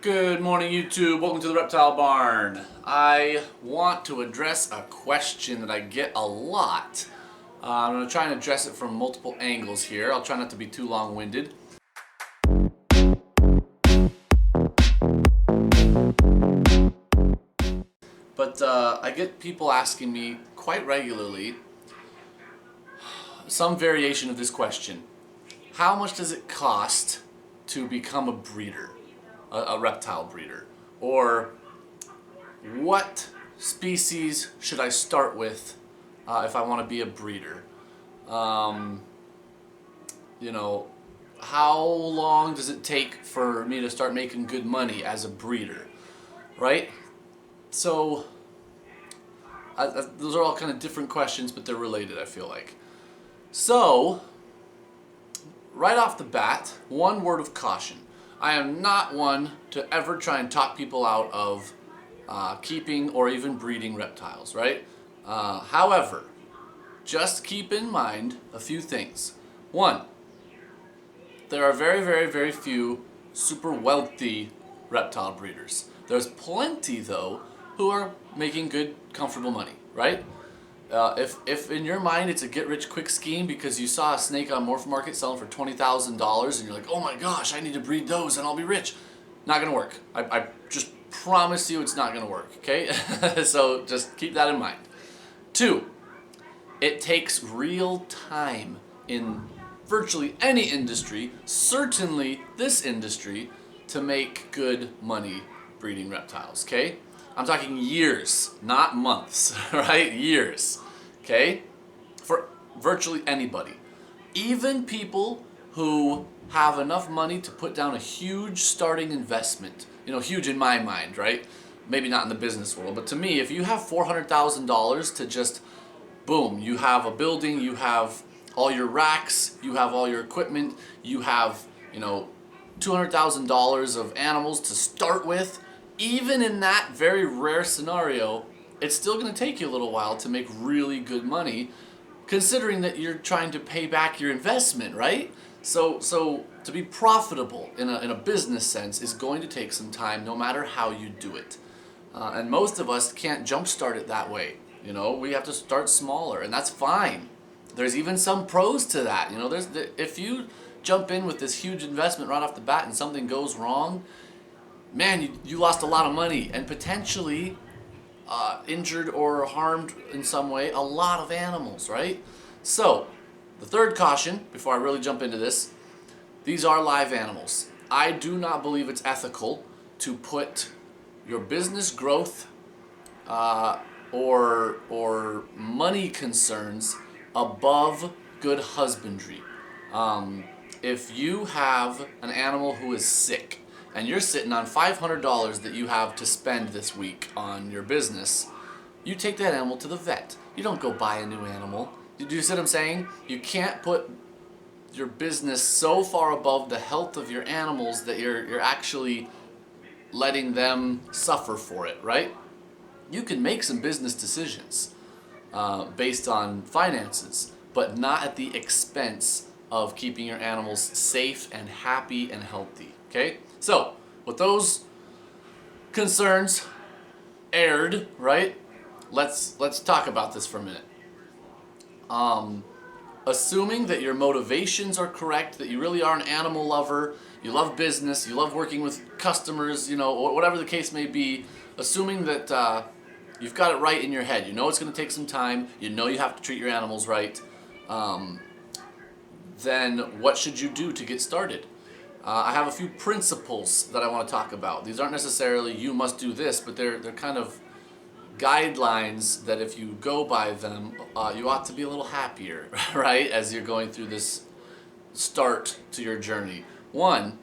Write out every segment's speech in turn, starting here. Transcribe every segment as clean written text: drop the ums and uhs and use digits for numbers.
Good morning, YouTube. Welcome to the Reptile Barn. I want to address a question that I get a lot. I'm going to try and address it from multiple angles here. I'll try not to be too long-winded. But I get people asking me quite regularly some variation of this question. How much does it cost to become a breeder? A reptile breeder, or what species should I start with if I want to be a breeder? How long does it take for me to start making good money as a breeder, right? So those are all kind of different questions, but they're related, I feel like. So right off the bat, one word of caution. I am not one to ever try and talk people out of keeping or even breeding reptiles, right? However, just keep in mind a few things. One, there are very, very, very few super wealthy reptile breeders. There's plenty, though, who are making good, comfortable money, right? If in your mind it's a get-rich-quick scheme because you saw a snake on Morph Market selling for $20,000 and you're like, oh my gosh, I need to breed those and I'll be rich. Not gonna work. I just promise you it's not gonna work, okay? So just keep that in mind. Two, it takes real time in virtually any industry, certainly this industry, to make good money breeding reptiles, okay? I'm talking years, not months, right? Years, okay? For virtually anybody. Even people who have enough money to put down a huge starting investment. Huge in my mind, right? Maybe not in the business world, but to me, if you have $400,000 to just, boom, you have a building, you have all your racks, you have all your equipment, you have, $200,000 of animals to start with, even in that very rare scenario, it's still going to take you a little while to make really good money, considering that you're trying to pay back your investment, right? So to be profitable in a business sense is going to take some time, no matter how you do it. And most of us can't jumpstart it that way. We have to start smaller, and that's fine. There's even some pros to that. If you jump in with this huge investment right off the bat and something goes wrong, man, you lost a lot of money and potentially injured or harmed in some way a lot of animals, right? So, the third caution, before I really jump into this, these are live animals. I do not believe it's ethical to put your business growth or money concerns above good husbandry. If you have an animal who is sick, and you're sitting on $500 that you have to spend this week on your business, you take that animal to the vet. You don't go buy a new animal. Do you see what I'm saying? You can't put your business so far above the health of your animals that you're actually letting them suffer for it, right? You can make some business decisions based on finances, but not at the expense of keeping your animals safe and happy and healthy, okay? So, with those concerns aired, right? Let's talk about this for a minute. Assuming that your motivations are correct, that you really are an animal lover, you love business, you love working with customers, whatever the case may be, assuming that you've got it right in your head, it's going to take some time, you have to treat your animals right, then what should you do to get started? I have a few principles that I want to talk about. These aren't necessarily you must do this, but they're kind of guidelines that if you go by them, you ought to be a little happier, right, as you're going through this start to your journey. One,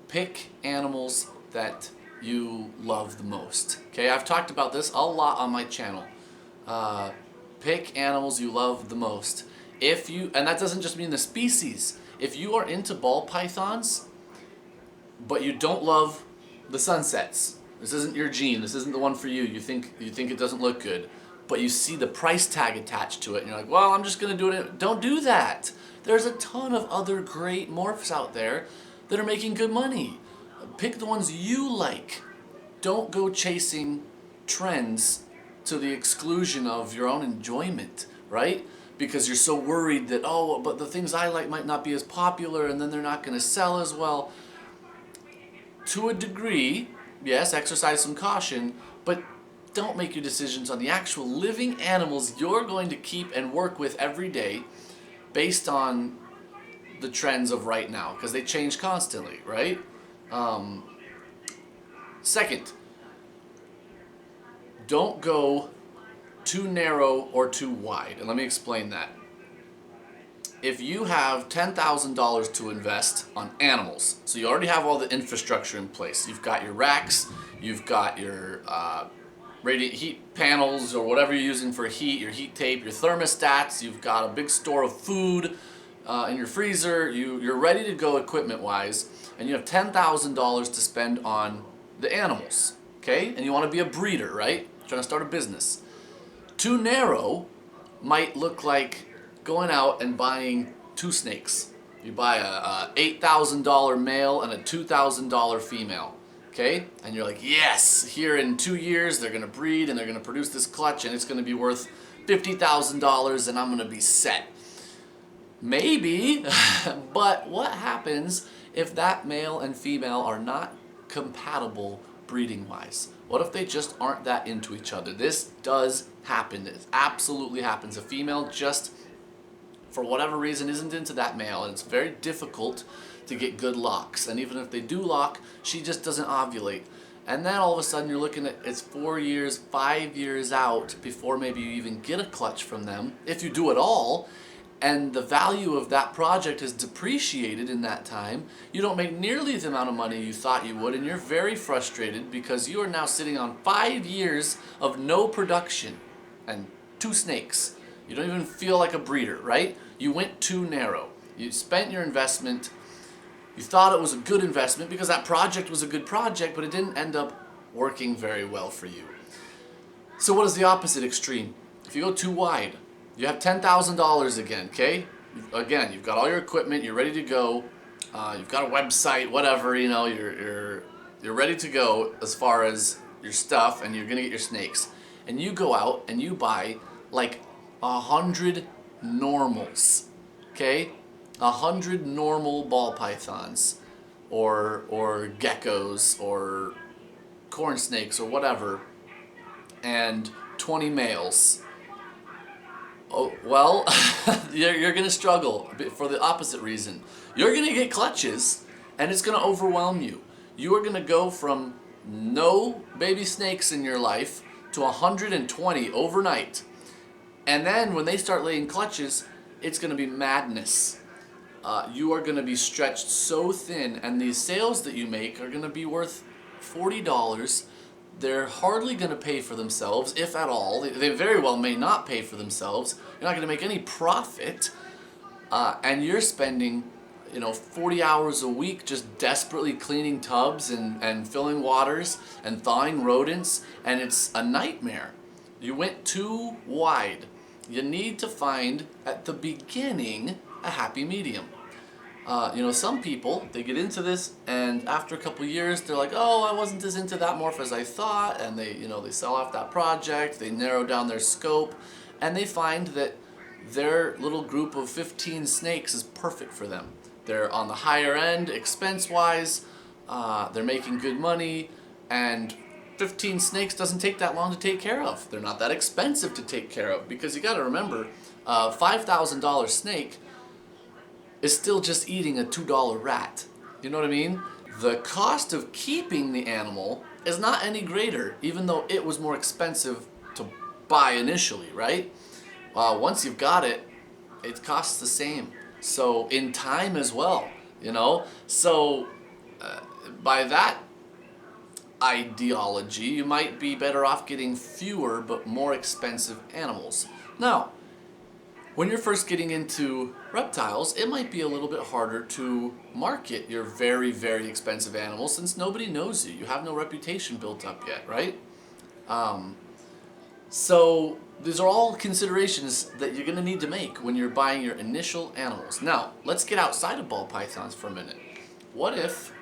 pick animals that you love the most. Okay, I've talked about this a lot on my channel. Pick animals you love the most. And that doesn't just mean the species. If you are into ball pythons, but you don't love the sunsets, this isn't your gene, this isn't the one for you, you think it doesn't look good, but you see the price tag attached to it, and you're like, well, I'm just going to do it. Don't do that. There's a ton of other great morphs out there that are making good money. Pick the ones you like. Don't go chasing trends to the exclusion of your own enjoyment, right? Because you're so worried that, oh, but the things I like might not be as popular and then they're not going to sell as well. To a degree, yes, exercise some caution, but don't make your decisions on the actual living animals you're going to keep and work with every day based on the trends of right now, because they change constantly, right? Second, don't go too narrow or too wide. And let me explain that. If you have $10,000 to invest on animals, so you already have all the infrastructure in place. You've got your racks, you've got your radiant heat panels or whatever you're using for heat, your heat tape, your thermostats, you've got a big store of food in your freezer, you're ready to go equipment-wise, and you have $10,000 to spend on the animals, okay? And you want to be a breeder, right? Trying to start a business. Too narrow might look like going out and buying 2 snakes. You buy a $8,000 male and a $2,000 female, okay? And you're like, yes, here in 2 years they're gonna breed and they're gonna produce this clutch and it's gonna be worth $50,000 and I'm gonna be set. Maybe, but what happens if that male and female are not compatible breeding-wise? What if they just aren't that into each other? This does happen. It absolutely happens. A female just, for whatever reason, isn't into that male, and it's very difficult to get good locks. And even if they do lock, she just doesn't ovulate. And then all of a sudden you're looking at, it's 4 years, 5 years out before maybe you even get a clutch from them, if you do at all. And the value of that project is depreciated in that time. You don't make nearly the amount of money you thought you would, and you're very frustrated because you are now sitting on 5 years of no production and 2 snakes. You don't even feel like a breeder, right? You went too narrow. You spent your investment. You thought it was a good investment because that project was a good project, but it didn't end up working very well for you. So what is the opposite extreme? If you go too wide, you have $10,000 again, okay? Again, you've got all your equipment, you're ready to go, you've got a website, whatever, you know, you're ready to go as far as your stuff, and you're gonna get your snakes. And you go out and you buy like 100 normals, okay? 100 normal ball pythons, or geckos, or corn snakes, or whatever, and 20 males. Oh, well, you're going to struggle for the opposite reason. You're going to get clutches, and it's going to overwhelm you. You are going to go from no baby snakes in your life to 120 overnight. And then when they start laying clutches, it's going to be madness. You are going to be stretched so thin, and these sales that you make are going to be worth $40. They're hardly going to pay for themselves, if at all. They very well may not pay for themselves. You're not going to make any profit. And you're spending, 40 hours a week just desperately cleaning tubs and filling waters and thawing rodents. And it's a nightmare. You went too wide. You need to find, at the beginning, a happy medium. Some people, they get into this, and after a couple years, they're like, oh, I wasn't as into that morph as I thought, and they sell off that project, they narrow down their scope, and they find that their little group of 15 snakes is perfect for them. They're on the higher end, expense-wise, they're making good money, and 15 snakes doesn't take that long to take care of. They're not that expensive to take care of, because you gotta remember, a $5,000 snake is still just eating a $2 rat. You know what I mean? The cost of keeping the animal is not any greater, even though it was more expensive to buy initially, right? Once you've got it, it costs the same. So in time as well, So by that ideology, you might be better off getting fewer but more expensive animals. Now, when you're first getting into reptiles, it might be a little bit harder to market your very, very expensive animals since nobody knows you. You have no reputation built up yet, right? So these are all considerations that you're going to need to make when you're buying your initial animals. Now, let's get outside of ball pythons for a minute. What if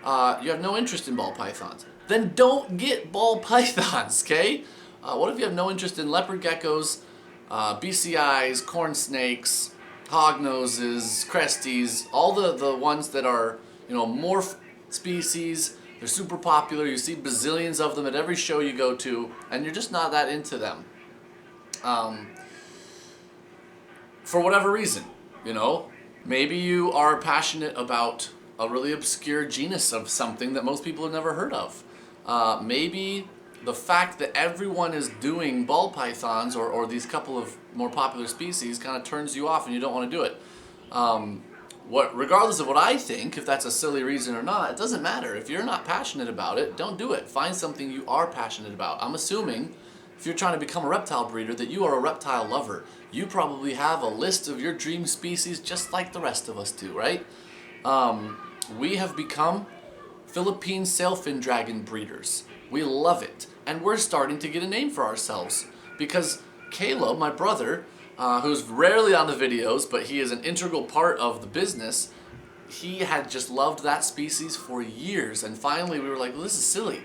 you have no interest in ball pythons. Then don't get ball pythons, okay? What if you have no interest in leopard geckos, BCIs, corn snakes, hognoses, cresties, all the ones that are, morph species. They're super popular. You see bazillions of them at every show you go to, and you're just not that into them. For whatever reason, maybe you are passionate about a really obscure genus of something that most people have never heard of. Maybe the fact that everyone is doing ball pythons or these couple of more popular species kind of turns you off and you don't want to do it. Regardless of what I think, if that's a silly reason or not, it doesn't matter. If you're not passionate about it, don't do it. Find something you are passionate about. I'm assuming if you're trying to become a reptile breeder that you are a reptile lover. You probably have a list of your dream species just like the rest of us do, right? We have become Philippine sailfin dragon breeders. We love it. And we're starting to get a name for ourselves. Because Caleb, my brother, who's rarely on the videos, but he is an integral part of the business, he had just loved that species for years. And finally we were like, well, this is silly.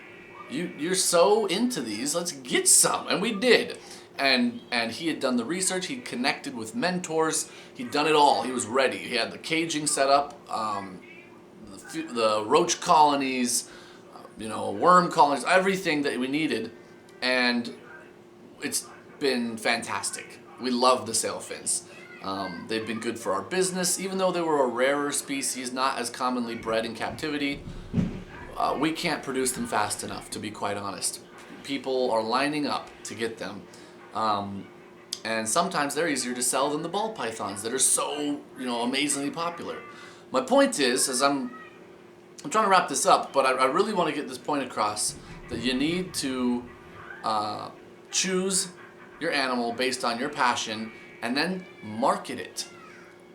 You're so into these, let's get some. And we did. And he had done the research, he'd connected with mentors, he'd done it all, he was ready. He had the caging set up, the roach colonies, worm colonies, everything that we needed, and it's been fantastic. We love the sailfins. They've been good for our business, even though they were a rarer species, not as commonly bred in captivity. We can't produce them fast enough, to be quite honest. People are lining up to get them. And sometimes they're easier to sell than the ball pythons that are so, amazingly popular. My point is, as I'm trying to wrap this up, but I really want to get this point across, that you need to choose your animal based on your passion and then market it.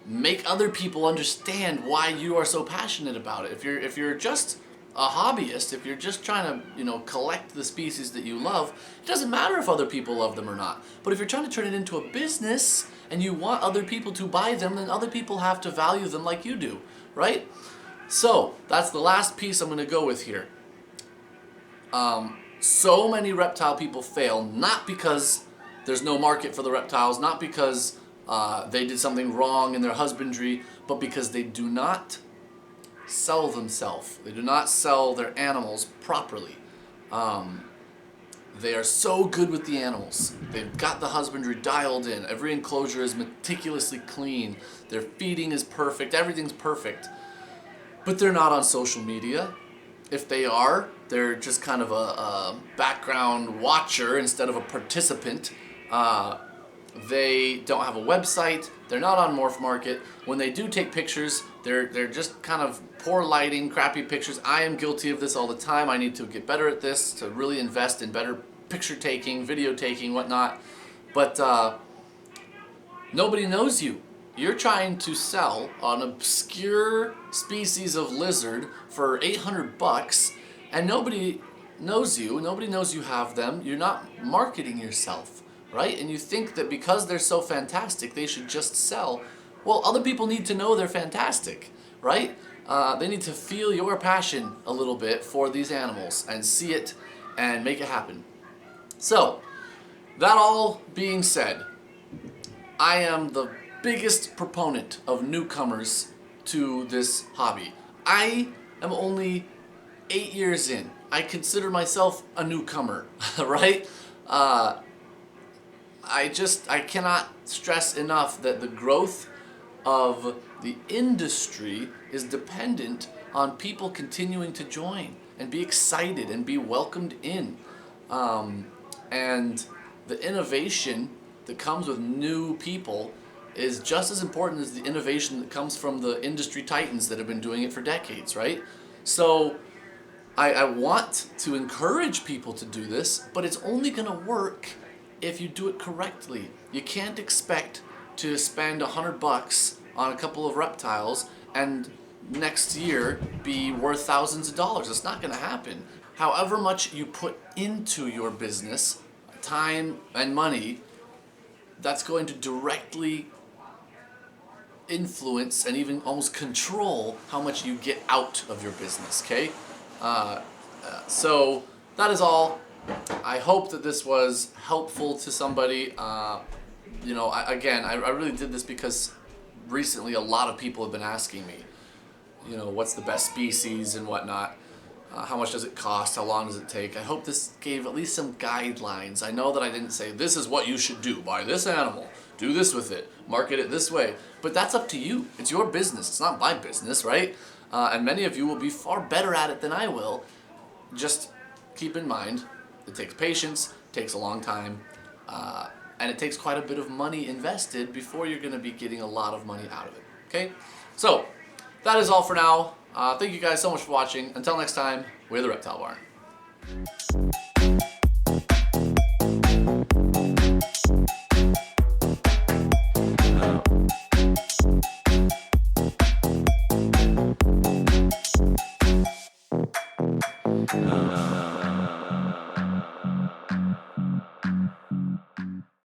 Make other people understand why you are so passionate about it. If you're just a hobbyist, if you're just trying to, collect the species that you love, it doesn't matter if other people love them or not. But if you're trying to turn it into a business and you want other people to buy them, then other people have to value them like you do, right? So that's the last piece I'm going to go with here. So many reptile people fail, not because there's no market for the reptiles, not because they did something wrong in their husbandry, but because they do not sell themselves. They do not sell their animals properly. They are so good with the animals. They've got the husbandry dialed in. Every enclosure is meticulously clean. Their feeding is perfect. Everything's perfect. But they're not on social media. If they are, they're just kind of a background watcher instead of a participant. They don't have a website. They're not on Morph Market. When they do take pictures, they're just kind of poor lighting, crappy pictures. I am guilty of this all the time. I need to get better at this, to really invest in better picture taking, video taking, whatnot. But nobody knows you. You're trying to sell an obscure species of lizard for $800, and nobody knows you. Nobody knows you have them. You're not marketing yourself, right? And you think that because they're so fantastic, they should just sell. Well, other people need to know they're fantastic, right? They need to feel your passion a little bit for these animals and see it and make it happen. So, that all being said, I am the biggest proponent of newcomers to this hobby. I am only 8 years in. I consider myself a newcomer, right? I cannot stress enough that the growth of the industry is dependent on people continuing to join and be excited and be welcomed in. And the innovation that comes with new people is just as important as the innovation that comes from the industry titans that have been doing it for decades, right? So I want to encourage people to do this, but it's only going to work if you do it correctly. You can't expect to spend $100 on a couple of reptiles and next year be worth thousands of dollars. It's not going to happen. However much you put into your business, time and money, that's going to directly influence and even almost control how much you get out of your business, okay? So that is all. I hope that this was helpful to somebody. I really did this because recently a lot of people have been asking me, what's the best species and whatnot. How much does it cost? How long does it take? I hope this gave at least some guidelines. I know that I didn't say, this is what you should do. Buy this animal. Do this with it. Market it this way. But that's up to you. It's your business. It's not my business, right? And many of you will be far better at it than I will. Just keep in mind, it takes patience, takes a long time, and it takes quite a bit of money invested before you're going to be getting a lot of money out of it. Okay? So, that is all for now. Thank you guys so much for watching. Until next time, we're the Reptile Barn.